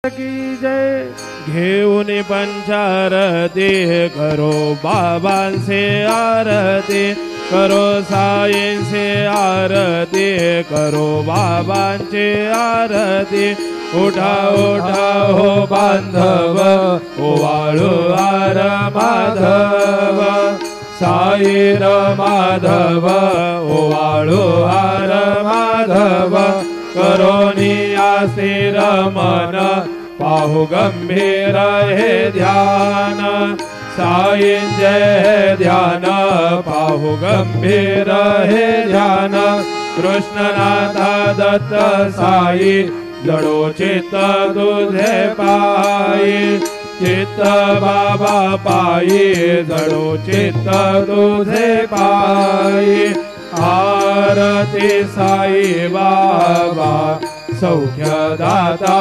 की जय। घेऊन पंचारती करो बाबांचे आरती, करो साईंचे आरती, करो बाबांचे आरती। उठा उठा हो बांधव ओवाळू आर माधव, साईर माधव ओवाळू आर माधव। करोनी आस्थिर मन पाहु गंभीर हे ध्यान, साईंचे ध्यान पाहु गंभीर हे ध्यान। कृष्णनाथा दत्त साई जडो चित्त तुझे पायी, चित्त बाबा पायी जडो चित्त तुझे पायी। आरती साई बाबा सौख्य दाता।